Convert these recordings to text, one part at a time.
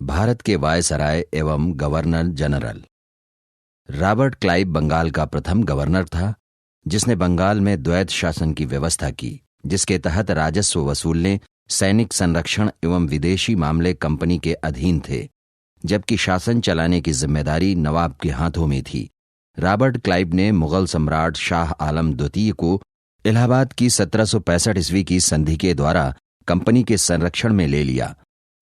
भारत के वायसराय एवं governor general. Robert Clive Bengal का प्रथम गवर्नर था जिसने बंगाल में द्वैत शासन की व्यवस्था की, जिसके तहत राजस्व वसूलने, सैनिक संरक्षण एवं विदेशी मामले कंपनी के अधीन थे, जबकि शासन चलाने की जिम्मेदारी नवाब के हाथों में थी। रॉबर्ट क्लाइव ने मुगल सम्राट शाह आलम द्वितीय को इलाहाबाद की 1765 ईस्वी की संधि के द्वारा कंपनी के संरक्षण में ले लिया।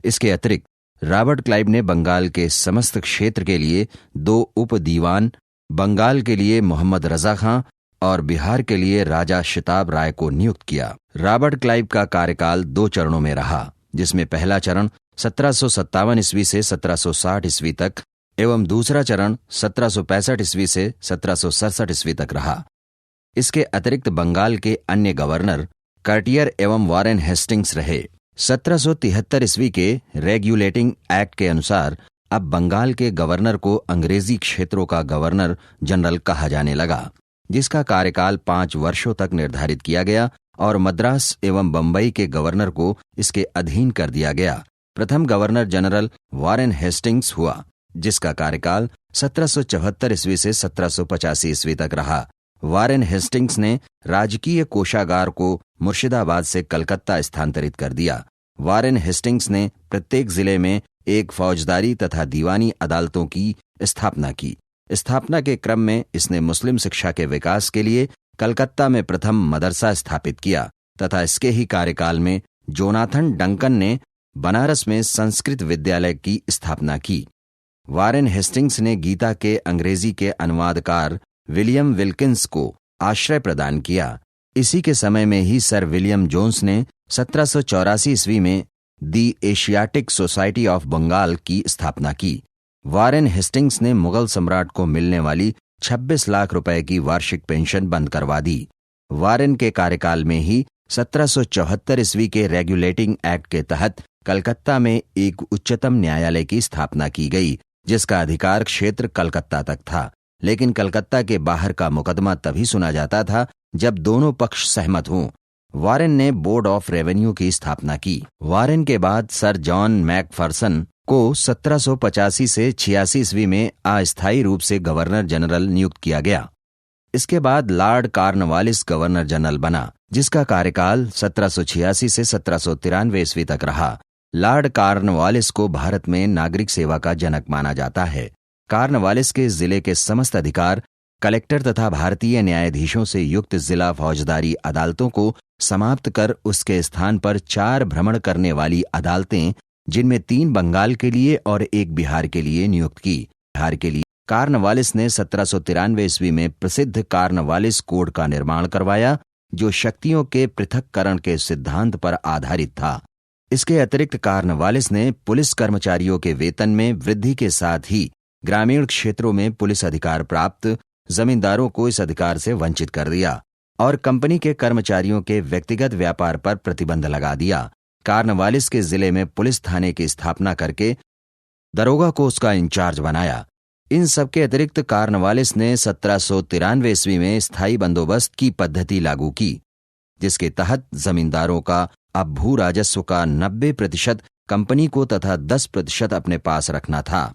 इसके अतिरिक्त रॉबर्ट क्लाइव ने बंगाल के समस्त क्षेत्र के लिए 2 उप दीवान, बंगाल के लिए मोहम्मद रजा खां और बिहार के लिए राजा शिताब राय को नियुक्त किया। रॉबर्ट क्लाइव का कार्यकाल 2 चरणों में रहा, जिसमें पहला चरण 1757 ईस्वी से 1760 ईस्वी तक एवं दूसरा चरण 1765 ईस्वी से 1767 ईस्वी तक रहा। इसके अतिरिक्त बंगाल के अन्य गवर्नर कार्टियर एवं वॉरेन हेस्टिंग्स रहे। 1773 ईस्वी के रेगुलेटिंग एक्ट के अनुसार अब बंगाल के गवर्नर को अंग्रेजी क्षेत्रों का गवर्नर जनरल कहा जाने लगा, जिसका कार्यकाल 5 वर्षों तक निर्धारित किया गया और मद्रास एवं बंबई के गवर्नर को इसके अधीन कर दिया गया। प्रथम गवर्नर जनरल वॉरेन हेस्टिंग्स हुआ, जिसका कार्यकाल 1774 ईस्वी से 1785 ईस्वी तक रहा। वॉरेन हेस्टिंग्स ने राजकीय कोषागार को मुर्शिदाबाद से कलकत्ता स्थानांतरित कर दिया। वॉरेन हेस्टिंग्स ने प्रत्येक जिले में एक फौजदारी तथा दीवानी अदालतों की स्थापना की। स्थापना के क्रम में इसने मुस्लिम शिक्षा के विकास के लिए कलकत्ता में प्रथम मदरसा स्थापित किया तथा इसके ही कार्यकाल में जोनाथन डंकन ने बनारस में संस्कृत विद्यालय की स्थापना की। वॉरेन हेस्टिंग्स ने गीता के अंग्रेजी के अनुवादकार विलियम विल्किंस को आश्रय प्रदान किया। इसी के समय में ही सर विलियम जोन्स ने 1784 ईस्वी में दी एशियाटिक सोसाइटी ऑफ बंगाल की स्थापना की। वॉरेन हेस्टिंग्स ने मुगल सम्राट को मिलने वाली 26 लाख रुपए की वार्षिक पेंशन बंद करवा दी। वॉरेन के कार्यकाल में ही 1774 ईस्वी के रेगुलेटिंग एक्ट के तहत कलकत्ता में एक उच्चतम न्यायालय की स्थापना की गई, जिसका अधिकार क्षेत्र कलकत्ता तक था, लेकिन कलकत्ता के बाहर का मुकदमा तभी सुना जाता था जब दोनों पक्ष सहमत हों। वॉरेन ने बोर्ड ऑफ रेवेन्यू की स्थापना की। वॉरेन के बाद सर जॉन मैकफर्सन को 1785 से 86 ईस्वी में अस्थायी रूप से गवर्नर जनरल नियुक्त किया गया। इसके बाद लॉर्ड कॉर्नवालिस गवर्नर जनरल बना, जिसका कार्यकाल 1786 से 1793 ईस्वी तक रहा। लॉर्ड कॉर्नवालिस को भारत में नागरिक सेवा का जनक माना जाता है। कॉर्नवालिस के जिले के समस्त अधिकार कलेक्टर तथा भारतीय न्यायाधीशों से युक्त जिला फौजदारी अदालतों को समाप्त कर उसके स्थान पर 4 भ्रमण करने वाली अदालतें, जिनमें 3 बंगाल के लिए और 1 बिहार के लिए नियुक्त की। बिहार के लिए कॉर्नवालिस ने 1793 ईस्वी में प्रसिद्ध कॉर्नवालिस कोड का निर्माण करवाया, जो शक्तियों के पृथक्करण के सिद्धांत पर आधारित था। इसके अतिरिक्त कॉर्नवालिस ने पुलिस कर्मचारियों के वेतन में वृद्धि के साथ ही ग्रामीण क्षेत्रों में पुलिस अधिकार प्राप्त जमींदारों को इस अधिकार से वंचित कर दिया और कंपनी के कर्मचारियों के व्यक्तिगत व्यापार पर प्रतिबंध लगा दिया। कॉर्नवालिस के जिले में पुलिस थाने की स्थापना करके दरोगा को उसका इंचार्ज बनाया। इन सब के अतिरिक्त कॉर्नवालिस ने 1793 ईस्वी में स्थायी बंदोबस्त की पद्धति लागू की, जिसके तहत जमींदारों का अब भू राजस्व का 90% कंपनी को तथा 10% अपने पास रखना था।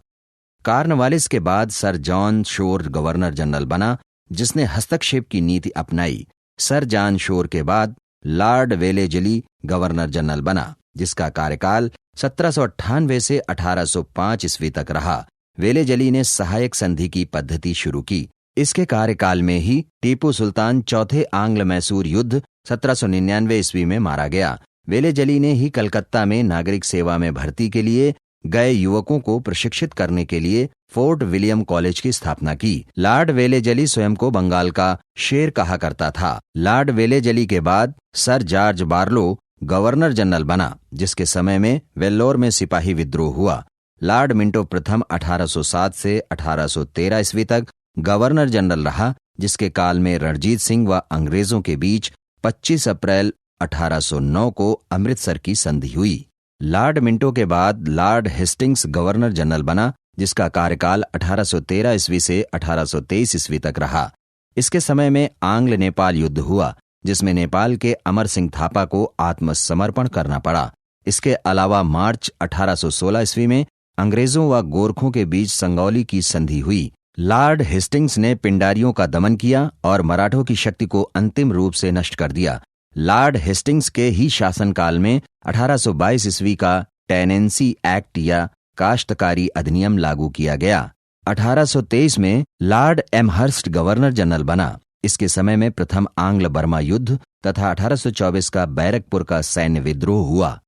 कॉर्नवालिस के बाद sir John Shore governor general बना, जिसने हस्तक्षेप की नीति अपनाई। सर जॉन शोर के बाद लॉर्ड वेलेजली गवर्नर जनरल बना, जिसका कार्यकाल 1798 से 1805 ईस्वी तक रहा। वेलेजली ने सहायक संधि की पद्धति शुरू की। इसके कार्यकाल में ही टीपू सुल्तान चौथे आंग्ल मैसूर युद्ध 1799 ईस्वी में मारा गया। वेलेजली ने ही कलकत्ता में नागरिक सेवा में भर्ती के लिए गए युवकों को प्रशिक्षित करने के लिए फोर्ट विलियम कॉलेज की स्थापना की। लॉर्ड वेलेजली स्वयं को बंगाल का शेर कहा करता था। लॉर्ड वेलेजली के बाद sir George Barlow governor general बना, जिसके समय में वेल्लोर में सिपाही विद्रोह हुआ। लॉर्ड मिंटो प्रथम 1807 से 1813 ईस्वी तक गवर्नर जनरल रहा, जिसके काल में रणजीत सिंह व अंग्रेजों के बीच 25 अप्रैल 1809 को अमृतसर की संधि हुई। लॉर्ड मिंटो के बाद लॉर्ड हेस्टिंग्स गवर्नर जनरल बना, जिसका कार्यकाल 1813 ईस्वी से 1823 ईस्वी तक रहा। इसके समय में आंग्ल नेपाल युद्ध हुआ, जिसमें नेपाल के अमर सिंह थापा को आत्मसमर्पण करना पड़ा। इसके अलावा मार्च 1816 ईस्वी में अंग्रेजों व गोरखों के बीच संगौली की संधि हुई। लॉर्ड हेस्टिंग्स ने पिंडारियों का दमन किया और मराठों की शक्ति को अंतिम रूप से नष्ट कर दिया। लॉर्ड हेस्टिंग्स के ही शासनकाल में 1822 ईस्वी का टेनेंसी एक्ट या काश्तकारी अधिनियम लागू किया गया। 1823 में लॉर्ड एमहर्स्ट गवर्नर जनरल बना। इसके समय में प्रथम आंग्ल बर्मा युद्ध तथा 1824 का बैरकपुर का सैन्य विद्रोह हुआ।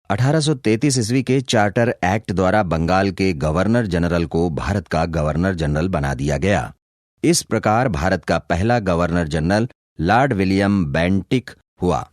1833 ईस्वी के चार्टर एक्ट द्वारा बंगाल के गवर्नर जनरल को भारत का गवर्नर जनरल बना दिया गया। इस प्रकार भारत का पहला governor general Lord William Bentinck हुआ,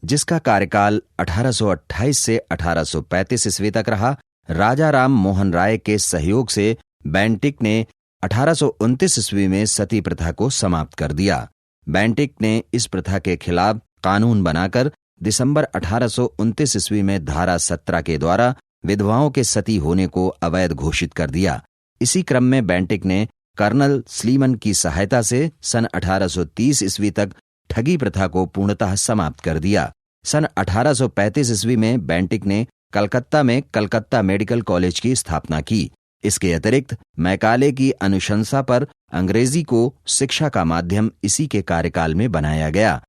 जिसका कार्यकाल 1828 से 1835 ईस्वी तक रहा। राजा राम मोहन राय के सहयोग से बेंटिक ने 1829 ईस्वी में सती प्रथा को समाप्त कर दिया। बेंटिक ने इस प्रथा के खिलाफ कानून बनाकर दिसंबर 1829 ईस्वी में धारा 17 के द्वारा विधवाओं के सती होने को अवैध घोषित कर दिया। इसी क्रम में बेंटिक ने कर्नल स्लीमन की सहायता से सन 1830 ईस्वी तक ठगी प्रथा को पूर्णतः समाप्त कर दिया। सन 1835 ईस्वी में बेंटिक ने कलकत्ता में कलकत्ता मेडिकल कॉलेज की स्थापना की। इसके अतिरिक्त मैकाले की अनुशंसा पर अंग्रेजी को शिक्षा का माध्यम इसी के कार्यकाल में बनाया गया।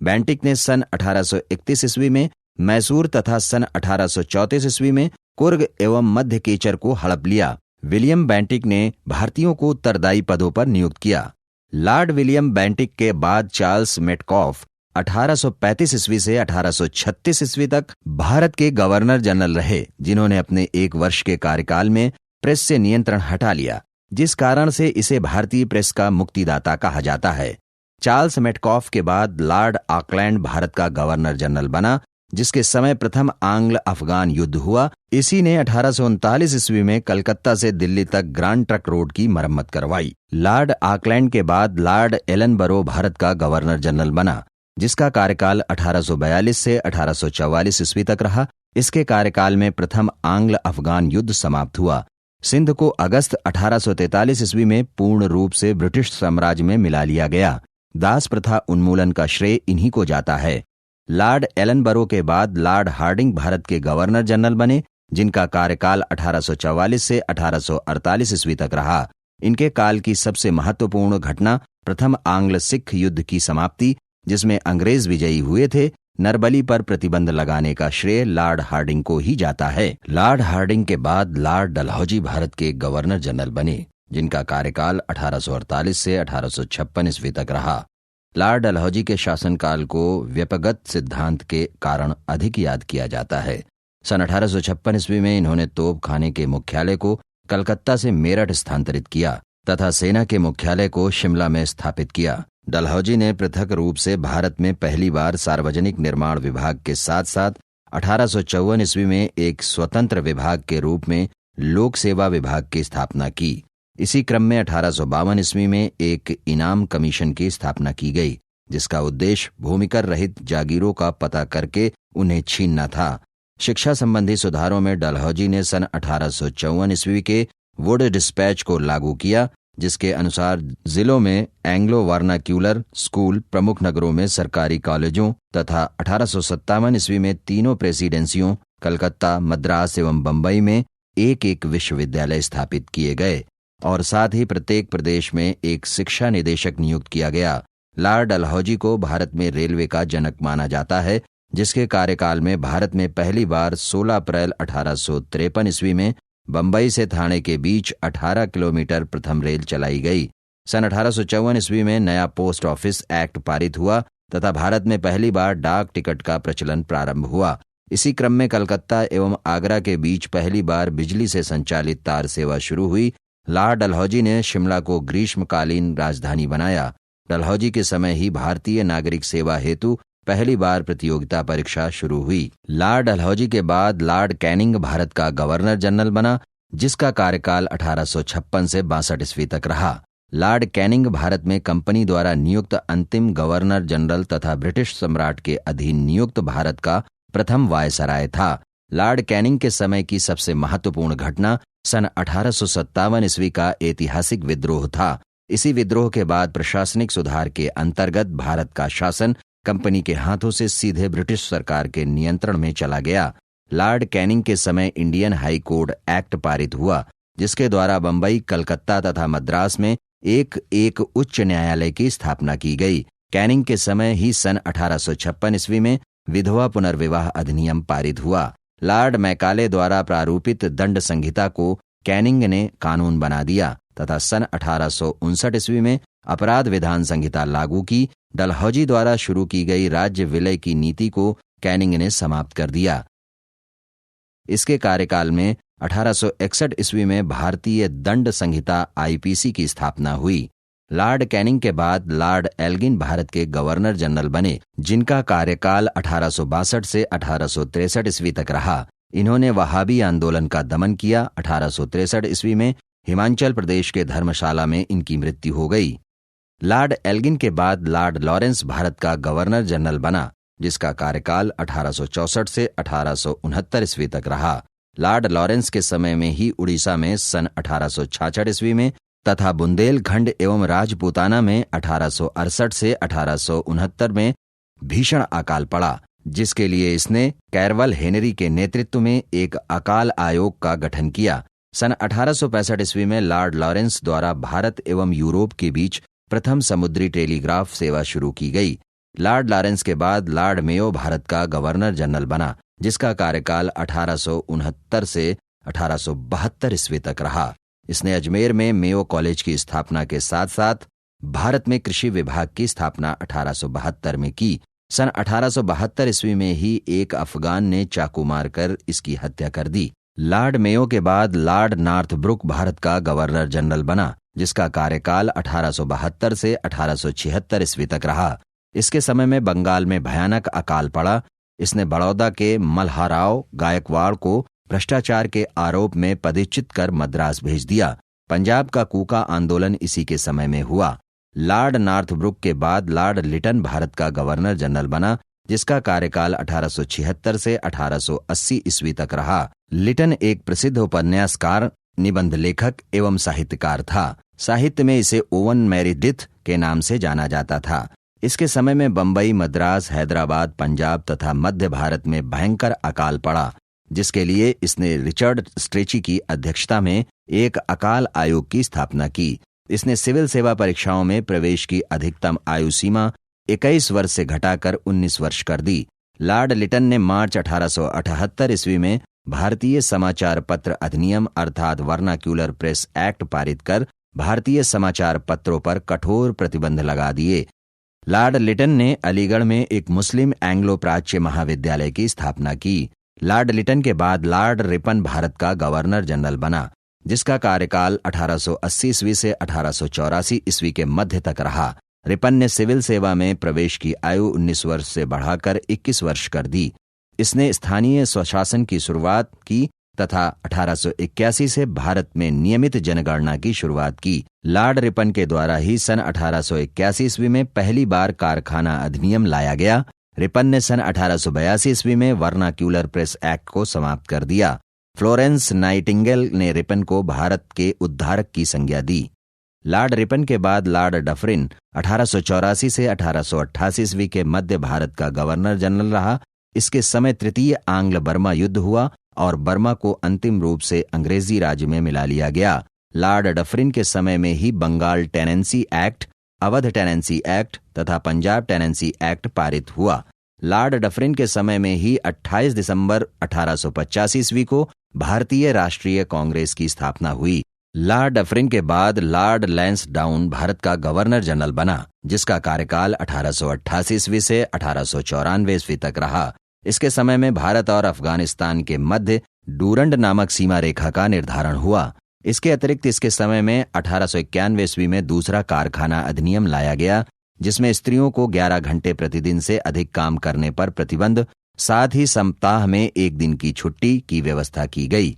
बेंटिक ने सन 1831 ईस्वी में मैसूर तथा सन 1834 ईस्वी में कुर्ग एवं मध्य केचर को हड़प लिया। विलियम बेंटिक ने भारतीयों को उत्तरदायी पदों पर नियुक्त किया। लॉर्ड विलियम बेंटिक के बाद चार्ल्स मेटकॉफ 1835 ईस्वी से 1836 ईस्वी तक भारत के गवर्नर जनरल रहे, जिन्होंने अपने 1 वर्ष के कार्यकाल में प्रेस से नियंत्रण हटा लिया, जिस कारण से इसे भारतीय प्रेस का मुक्तिदाता कहा जाता है। चार्ल्स मेटकॉफ के बाद लॉर्ड ऑकलैंड भारत का गवर्नर जनरल बना, जिसके समय प्रथम आंग्ल अफगान युद्ध हुआ। इसी ने 1839 ईस्वी में कलकत्ता से दिल्ली तक ग्रांड ट्रंक रोड की मरम्मत करवाई। लॉर्ड ऑकलैंड के बाद लॉर्ड एलनबरो भारत का गवर्नर जनरल बना, जिसका कार्यकाल 1842 से 1844 ईस्वी तक रहा। इसके कार्यकाल में प्रथम आंग्ल अफगान युद्ध समाप्त हुआ। सिंध को अगस्त 1843 ईस्वी में पूर्ण रूप से ब्रिटिश साम्राज्य में मिला लिया गया। दास प्रथा उन्मूलन का श्रेय इन्हीं को जाता है। लॉर्ड एलनबरो के बाद लॉर्ड हार्डिंग भारत के गवर्नर जनरल बने, जिनका कार्यकाल 1844 से 1848 ईस्वी तक रहा। इनके काल की सबसे महत्वपूर्ण घटना प्रथम आंग्ल सिख युद्ध की समाप्ति, जिसमें अंग्रेज विजयी हुए थे। नरबली पर प्रतिबंध लगाने का श्रेय लॉर्ड हार्डिंग को ही जाता है। लॉर्ड हार्डिंग के बाद लॉर्ड डलहौजी भारत के गवर्नर जनरल बने, जिनका कार्यकाल 1848 से 1856 ईस्वी तक रहा। लॉर्ड डलहौजी के शासनकाल को व्यपगत सिद्धांत के कारण अधिक याद किया जाता है। सन 1856 ईस्वी में इन्होंने तोपखाने के मुख्यालय को कलकत्ता से मेरठ स्थानांतरित किया तथा सेना के मुख्यालय को शिमला में स्थापित किया। डलहौजी ने पृथक रूप से भारत में पहली बार सार्वजनिक निर्माण विभाग के साथ साथ 1854 ईस्वी में एक स्वतंत्र विभाग के रूप में लोक सेवा विभाग की स्थापना की। इसी क्रम में 1852 ईस्वी में एक इनाम कमीशन की स्थापना की गई, जिसका उद्देश्य भूमिकर रहित जागीरों का पता करके उन्हें छीनना था। शिक्षा संबंधी सुधारों में डलहौजी ने सन 1854 ईस्वी के वुड डिस्पैच को लागू किया, जिसके अनुसार जिलों में एंग्लो वर्नाक्यूलर स्कूल, प्रमुख नगरों में सरकारी कॉलेजों तथा 1857 ईस्वी में तीनों प्रेसिडेंसियों कलकत्ता, मद्रास एवं बंबई में एक एक विश्वविद्यालय स्थापित किए गए और साथ ही प्रत्येक प्रदेश में एक शिक्षा निदेशक नियुक्त किया गया। लॉर्ड डलहौजी को भारत में रेलवे का जनक माना जाता है, जिसके कार्यकाल में भारत में पहली बार 16 अप्रैल 1853 ईस्वी में बंबई से थाने के बीच 18 किलोमीटर प्रथम रेल चलाई गई। सन 1854 ईस्वी में नया पोस्ट ऑफिस एक्ट पारित हुआ तथा भारत में पहली बार डाक टिकट का प्रचलन प्रारंभ हुआ। इसी क्रम में कलकत्ता एवं आगरा के बीच पहली बार बिजली से संचालित तार सेवा शुरू हुई। लॉर्ड डलहौजी ने शिमला को ग्रीष्मकालीन राजधानी बनाया। डलहौजी के समय ही भारतीय नागरिक सेवा हेतु पहली बार प्रतियोगिता परीक्षा शुरू हुई। लॉर्ड डलहौजी के बाद लॉर्ड कैनिंग भारत का गवर्नर जनरल बना, जिसका कार्यकाल 1856 से 62 ईस्वी तक रहा। लॉर्ड कैनिंग भारत में कंपनी द्वारा नियुक्त अंतिम गवर्नर जनरल तथा ब्रिटिश सम्राट के अधीन नियुक्त भारत का प्रथम वायसराय था। लॉर्ड कैनिंग के समय की सबसे महत्वपूर्ण घटना सन 1857 ईस्वी का ऐतिहासिक विद्रोह था। इसी विद्रोह के बाद प्रशासनिक सुधार के अंतर्गत भारत का शासन कंपनी के हाथों से सीधे ब्रिटिश सरकार के नियंत्रण में चला गया। लॉर्ड कैनिंग के समय इंडियन हाई कोर्ट एक्ट पारित हुआ, जिसके द्वारा बंबई, कलकत्ता तथा मद्रास में एक एक उच्च न्यायालय की स्थापना की गई। कैनिंग के समय ही सन 1856 ईस्वी में विधवा पुनर्विवाह अधिनियम पारित हुआ। लॉर्ड मैकाले द्वारा प्रारूपित दंड संहिता को कैनिंग ने कानून बना दिया तथा सन 1859 ईस्वी में अपराध विधान संहिता लागू की। डलहौजी द्वारा शुरू की गई राज्य विलय की नीति को कैनिंग ने समाप्त कर दिया। इसके कार्यकाल में 1861 ईस्वी में भारतीय दंड संहिता आईपीसी की स्थापना हुई। लॉर्ड कैनिंग के बाद लॉर्ड एल्गिन भारत के गवर्नर जनरल बने, जिनका कार्यकाल 1862 से 1863 ईस्वी तक रहा। इन्होंने वहाबी आंदोलन का दमन किया। 1863 ईस्वी में हिमाचल प्रदेश के धर्मशाला में इनकी मृत्यु हो गई। लॉर्ड एल्गिन के बाद लॉर्ड लॉरेंस भारत का गवर्नर जनरल बना, जिसका कार्यकाल 1864 से 1869 ईस्वी तक रहा। लॉर्ड लॉरेंस के समय में ही उड़ीसा में सन 1866 ईस्वी में तथा बुंदेलखंड एवं राजपूताना में 1868 से 1869 में भीषण अकाल पड़ा, जिसके लिए इसने कैरवल हेनरी के नेतृत्व में एक अकाल आयोग का गठन किया। सन 1865 ईस्वी में लॉर्ड लॉरेंस द्वारा भारत एवं यूरोप के बीच प्रथम समुद्री टेलीग्राफ सेवा शुरू की गई। लॉर्ड लॉरेंस के बाद लॉर्ड मेयो भारत का गवर्नर जनरल बना, जिसका कार्यकाल 1869 से 1872 ईस्वी तक रहा। इसने अजमेर में मेयो कॉलेज की स्थापना के साथ साथ भारत में कृषि विभाग की स्थापना 1872 में की। सन 1872 ईस्वी में ही एक अफगान ने चाकू मारकर इसकी हत्या कर दी। लॉर्ड मेयो के बाद लॉर्ड नॉर्थब्रुक भारत का गवर्नर जनरल बना, जिसका कार्यकाल 1872 से 1876 ईस्वी तक रहा। इसके समय में बंगाल में भयानक अकाल पड़ा। इसने बड़ौदा के मल्हाराव गायकवाड़ को भ्रष्टाचार के आरोप में पदच्युत कर मद्रास भेज दिया। पंजाब का कूका आंदोलन इसी के समय में हुआ। लॉर्ड नॉर्थब्रुक के बाद लॉर्ड लिटन भारत का गवर्नर जनरल बना, जिसका कार्यकाल 1876 से 1880 ईस्वी तक रहा। लिटन एक प्रसिद्ध उपन्यासकार, निबंध लेखक एवं साहित्यकार था। साहित्य में इसे ओवन मेरिडिथ के नाम से जाना जाता था। इसके समय में बंबई, मद्रास, हैदराबाद, पंजाब तथा मध्य भारत में भयंकर अकाल पड़ा, जिसके लिए इसने रिचर्ड स्ट्रेची की अध्यक्षता में एक अकाल आयोग की स्थापना की। इसने सिविल सेवा परीक्षाओं में प्रवेश की अधिकतम आयु सीमा 21 वर्ष से घटाकर 19 वर्ष कर दी। लॉर्ड लिटन ने मार्च 1878 ईस्वी में भारतीय समाचार पत्र अधिनियम अर्थात वर्नाक्यूलर प्रेस एक्ट पारित कर भारतीय समाचार पत्रों पर कठोर प्रतिबंध लगा दिए। लॉर्ड लिटन ने अलीगढ़ में एक मुस्लिम एंग्लो प्राच्य महाविद्यालय की स्थापना की। लॉर्ड लिटन के बाद लॉर्ड रिपन भारत का गवर्नर जनरल बना, जिसका कार्यकाल 1880 ईस्वी से 1884 ईस्वी के मध्य तक रहा। रिपन ने सिविल सेवा में प्रवेश की आयु 19 वर्ष से बढ़ाकर 21 वर्ष कर दी। इसने स्थानीय स्वशासन की शुरुआत की तथा 1881 से भारत में नियमित जनगणना की शुरुआत की। लॉर्ड रिपन के द्वारा ही सन 1881 ईस्वी में पहली बार कारखाना अधिनियम लाया गया। रिपन ने सन 1882 ईस्वी में वर्नाक्यूलर प्रेस एक्ट को समाप्त कर दिया। फ्लोरेंस नाइटिंगेल ने रिपन को भारत के उद्धारक की संज्ञा दी। लॉर्ड रिपन के बाद लॉर्ड डफरिन 1884 से 1888 ईस्वी के मध्य भारत का गवर्नर जनरल रहा। इसके समय तृतीय आंग्ल बर्मा युद्ध हुआ और बर्मा को अंतिम रूप से अंग्रेजी राज्य में मिला लिया गया। लॉर्ड डफरिन के समय में ही Bengal tenancy act, Awadh tenancy act तथा पंजाब टेनेंसी एक्ट पारित हुआ। लॉर्ड डफरिन के समय में ही 28 दिसंबर 1885 ईस्वी को भारतीय राष्ट्रीय कांग्रेस की स्थापना हुई। लॉर्ड डफरिन के बाद लॉर्ड लैंसडाउन भारत का गवर्नर जनरल बना, जिसका कार्यकाल 1888 ईस्वी से 1894 ईस्वी तक रहा। इसके समय में भारत और अफगानिस्तान के मध्य डूरंड नामक सीमा रेखा का निर्धारण हुआ। इसके अतिरिक्त इसके समय में 1891 ईस्वी में दूसरा कारखाना अधिनियम लाया गया, जिसमें स्त्रियों को 11 घंटे प्रतिदिन से अधिक काम करने पर प्रतिबंध, साथ ही सप्ताह में एक दिन की छुट्टी की व्यवस्था की गई।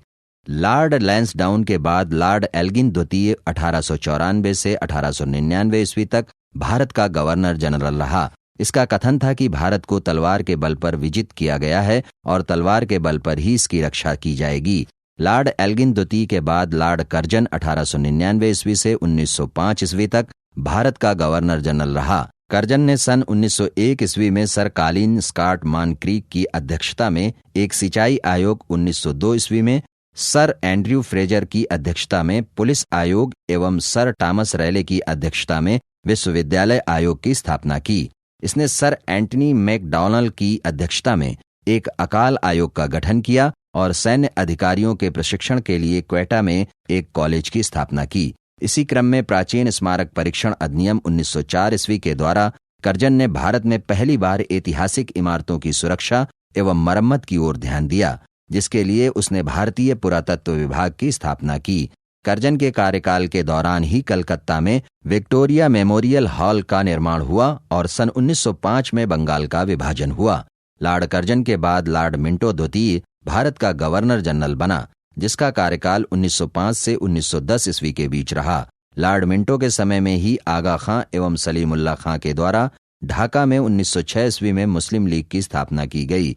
लॉर्ड लैंसडाउन के बाद लॉर्ड एल्गिन द्वितीय 1894 से 1899 ईस्वी तक भारत का गवर्नर जनरल रहा। इसका कथन था कि भारत को तलवार के बल पर विजित किया गया है और तलवार के बल पर ही इसकी रक्षा की जाएगी। लॉर्ड एल्गिन द्वितीय के बाद लॉर्ड कर्जन 1899 ईस्वी से 1905 ईस्वी तक भारत का गवर्नर जनरल रहा। कर्जन ने सन 1901 ईस्वी में सर कालिन स्कॉट मॉनक्रीक की अध्यक्षता में एक सिंचाई आयोग, 1902 ईस्वी में सर एंड्रयू फ्रेजर की अध्यक्षता में पुलिस आयोग एवं सर टॉमस रैले की अध्यक्षता में विश्वविद्यालय आयोग की स्थापना की। इसने सर एंटनी मैकडॉनल्ड की अध्यक्षता में एक अकाल आयोग का गठन किया और सैन्य अधिकारियों के प्रशिक्षण के लिए क्वेटा में एक कॉलेज की स्थापना की। इसी क्रम में प्राचीन स्मारक परीक्षण अधिनियम 1904 ईस्वी के द्वारा कर्जन ने भारत में पहली बार ऐतिहासिक इमारतों की सुरक्षा एवं मरम्मत की ओर ध्यान दिया, जिसके लिए उसने भारतीय पुरातत्व विभाग की स्थापना की। कर्जन के कार्यकाल के दौरान ही कलकत्ता में विक्टोरिया मेमोरियल हॉल का निर्माण हुआ और सन 1905 में बंगाल का विभाजन हुआ। लॉर्ड कर्जन के बाद लॉर्ड मिंटो द्वितीय भारत का गवर्नर जनरल बना, जिसका कार्यकाल 1905 से 1910 ईस्वी के बीच रहा। लॉर्ड मिंटो के समय में ही आगा खां एवं सलीमुल्लाह खां के द्वारा ढाका में 1906 ईस्वी में मुस्लिम लीग की स्थापना की गई।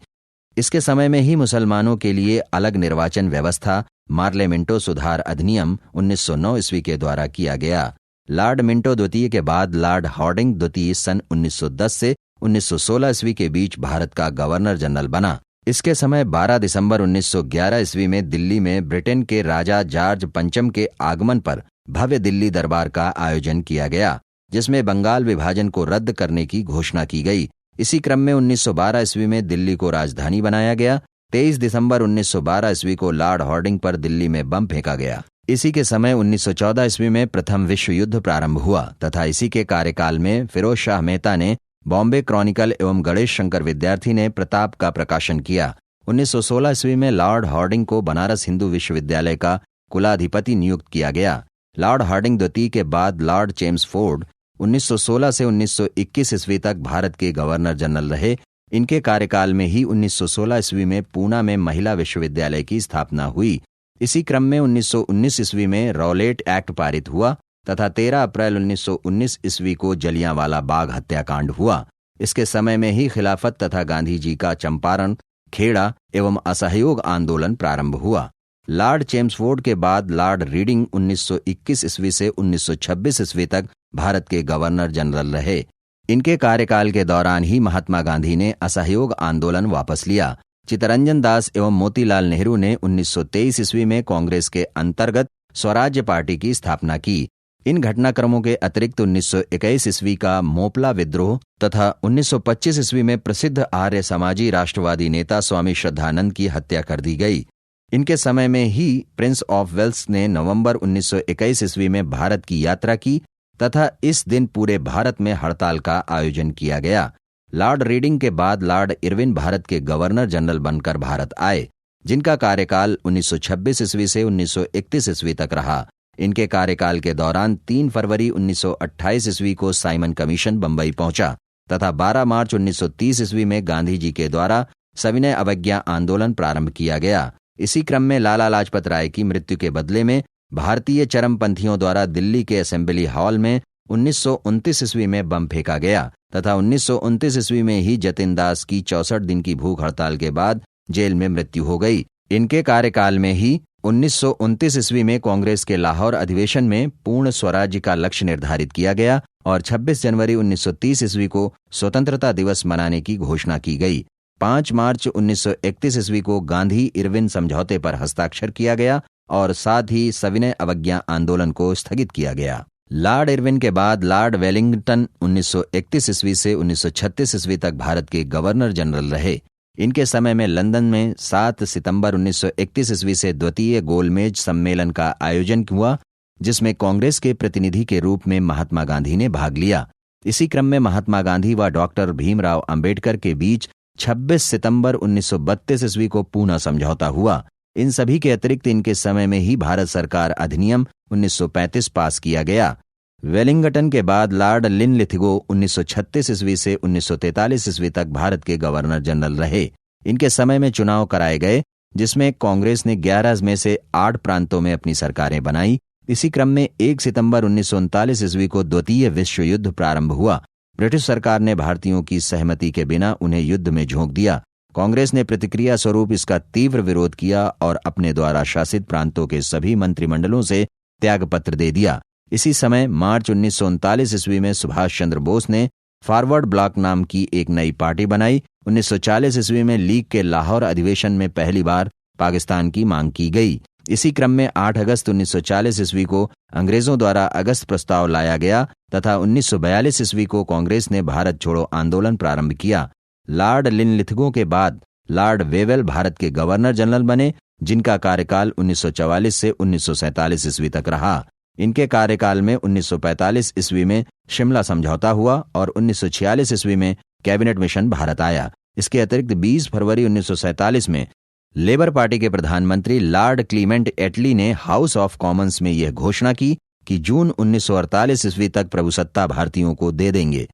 इसके समय में ही मुसलमानों के लिए अलग निर्वाचन व्यवस्था मार्ले मिंटो सुधार अधिनियम 1909 ईस्वी के द्वारा किया गया। लॉर्ड मिंटो द्वितीय के बाद लॉर्ड हार्डिंग द्वितीय सन 1910 से 1916 ईस्वी के बीच भारत का गवर्नर जनरल बना। इसके समय 12 दिसंबर 1911 ईस्वी में दिल्ली में ब्रिटेन के राजा जॉर्ज पंचम के आगमन पर भव्य दिल्ली दरबार का आयोजन किया गया, जिसमें बंगाल विभाजन को रद्द करने की घोषणा की गई। इसी क्रम में 1912 ईस्वी में दिल्ली को राजधानी बनाया गया। 23 दिसंबर 1912 ईस्वी को लॉर्ड हार्डिंग पर दिल्ली में बम फेंका गया। इसी के समय 1914 ईस्वी में प्रथम विश्व युद्ध प्रारंभ हुआ तथा इसी के कार्यकाल में फिरोज शाह मेहता ने बॉम्बे क्रॉनिकल एवं गणेश शंकर विद्यार्थी ने प्रताप का प्रकाशन किया। 1916 ईस्वी में लॉर्ड हार्डिंग को बनारस हिंदू विश्वविद्यालय का कुलाधिपति नियुक्त किया गया। लॉर्ड हार्डिंग द्वितीय के बाद लॉर्ड चेम्सफोर्ड 1916 से 1921 ईस्वी तक भारत के गवर्नर जनरल रहे। इनके कार्यकाल में ही 1916 ईस्वी में पूना में महिला विश्वविद्यालय की स्थापना हुई। इसी क्रम में 1919 ईस्वी में रॉलेट एक्ट पारित हुआ तथा 13 अप्रैल 1919 ईस्वी को जलियांवाला बाग हत्याकांड हुआ। इसके समय में ही खिलाफत तथा गांधी जी का चंपारण, खेड़ा एवं असहयोग आंदोलन प्रारंभ हुआ। लॉर्ड चेम्सफोर्ड के बाद लॉर्ड रीडिंग 1921 ईस्वी से 1926 ईस्वी तक भारत के गवर्नर जनरल रहे। इनके कार्यकाल के दौरान ही महात्मा गांधी ने असहयोग आंदोलन वापस लिया। चित्तरंजन दास एवं मोतीलाल नेहरू ने 1923 ईस्वी में कांग्रेस के अंतर्गत स्वराज्य पार्टी की स्थापना की। इन घटनाक्रमों के अतिरिक्त 1921 ईस्वी का मोपला विद्रोह तथा 1925 ईस्वी में प्रसिद्ध आर्य समाजी राष्ट्रवादी नेता स्वामी श्रद्धानंद की हत्या कर दी गई। इनके समय में ही प्रिंस ऑफ वेल्स ने नवंबर 1921 ईस्वी में भारत की यात्रा की तथा इस दिन पूरे भारत में हड़ताल का आयोजन किया गया। लॉर्ड रीडिंग के बाद लॉर्ड इरविन भारत के गवर्नर जनरल बनकर भारत आए, जिनका कार्यकाल 1926 ईस्वी से 1931 ईस्वी तक रहा। इनके कार्यकाल के दौरान 3 फरवरी 1928 ईस्वी को साइमन कमीशन बंबई पहुंचा तथा 12 मार्च 1930 ईस्वी में गांधी जी के द्वारा सविनय अवज्ञा आंदोलन प्रारंभ किया गया। इसी क्रम में लाला लाजपत राय की मृत्यु के बदले में भारतीय चरमपंथियों द्वारा दिल्ली के असेंबली हॉल में 1929 ईस्वी में बम फेंका गया तथा 1929 ईस्वी में ही जतिन दास की 64 दिन की भूख हड़ताल के बाद जेल में मृत्यु हो गई। इनके कार्यकाल में ही 1929 ईस्वी में कांग्रेस के लाहौर अधिवेशन में पूर्ण स्वराज्य का लक्ष्य निर्धारित किया गया और 26 जनवरी 1930 ईस्वी को स्वतंत्रता दिवस मनाने की घोषणा की गई। 5 मार्च 1931 ईस्वी को गांधी इरविन समझौते पर हस्ताक्षर किया गया और साथ ही सविनय अवज्ञा आंदोलन को स्थगित किया गया। लॉर्ड इरविन के बाद लॉर्ड वेलिंगटन 1931 ईस्वी से 1936 ईस्वी तक भारत के गवर्नर जनरल रहे। इनके समय में लंदन में 7 सितंबर 1931 ईस्वी से द्वितीय गोलमेज सम्मेलन का आयोजन हुआ, जिसमें कांग्रेस के प्रतिनिधि के रूप में महात्मा गांधी ने भाग लिया। इसी क्रम में महात्मा गांधी व डॉक्टर भीमराव अंबेडकर के बीच 26 सितंबर 1932 ईस्वी को पूना समझौता हुआ। इन सभी के अतिरिक्त इनके समय में ही भारत सरकार अधिनियम 1935 पास किया गया। वेलिंगटन के बाद लॉर्ड लिनलिथगो 1936 ईस्वी से 1943 ईस्वी तक भारत के गवर्नर जनरल रहे। इनके समय में चुनाव कराए गए, जिसमें कांग्रेस ने 11 में से 8 प्रांतों में अपनी सरकारें बनाई। इसी क्रम में 1 सितंबर 1939 ईस्वी को द्वितीय विश्व युद्ध प्रारंभ हुआ। ब्रिटिश सरकार ने भारतीयों की सहमति के बिना उन्हें युद्ध में झोंक दिया। कांग्रेस ने प्रतिक्रिया स्वरूप इसका तीव्र विरोध किया और अपने द्वारा शासित प्रांतों के सभी मंत्रिमंडलों से त्यागपत्र दे दिया। इसी समय मार्च 1939 ईस्वी में सुभाष चंद्र बोस ने फॉरवर्ड ब्लॉक नाम की एक नई पार्टी बनाई। 1940 ईस्वी में लीग के लाहौर अधिवेशन में पहली बार पाकिस्तान की मांग की गई। इसी क्रम में 8 अगस्त 1940 ईस्वी को अंग्रेजों द्वारा अगस्त प्रस्ताव लाया गया तथा 1942 ईस्वी को कांग्रेस ने भारत छोड़ो आंदोलन प्रारंभ किया। लॉर्ड लिनलिथगो के बाद लॉर्ड वेवेल भारत के गवर्नर जनरल बने, जिनका कार्यकाल 1944 से 1947 ईस्वी तक रहा। इनके कार्यकाल में 1945 ईस्वी में शिमला समझौता हुआ और 1946 ईस्वी में कैबिनेट मिशन भारत आया। इसके अतिरिक्त 20 फरवरी 1947 में लेबर पार्टी के प्रधानमंत्री लॉर्ड क्लीमेंट एटली ने हाउस ऑफ कॉमन्स में यह घोषणा की कि जून 1948 ईस्वी तक प्रभुसत्ता भारतीयों को दे देंगे।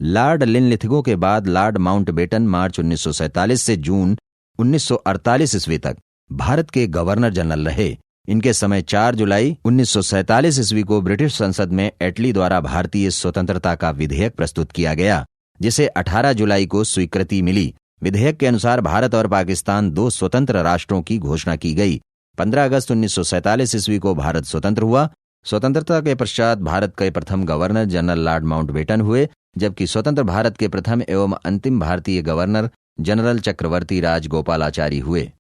लॉर्ड लिनलिथगो के बाद लॉर्ड माउंटबेटन मार्च 1947 से जून 1948 ईस्वी तक भारत के गवर्नर जनरल रहे। इनके समय 4 जुलाई 1947 ईस्वी को ब्रिटिश संसद में एटली द्वारा भारतीय स्वतंत्रता का विधेयक प्रस्तुत किया गया, जिसे 18 जुलाई को स्वीकृति मिली। विधेयक के अनुसार भारत और पाकिस्तान 2 स्वतंत्र राष्ट्रों की घोषणा की गई। 15 अगस्त 1947 ईस्वी को भारत स्वतंत्र हुआ। स्वतंत्रता के पश्चात भारत के प्रथम गवर्नर जनरल लॉर्ड माउंटबेटन हुए, जबकि स्वतंत्र भारत के प्रथम एवं अंतिम भारतीय गवर्नर जनरल चक्रवर्ती राजगोपालाचारी हुए।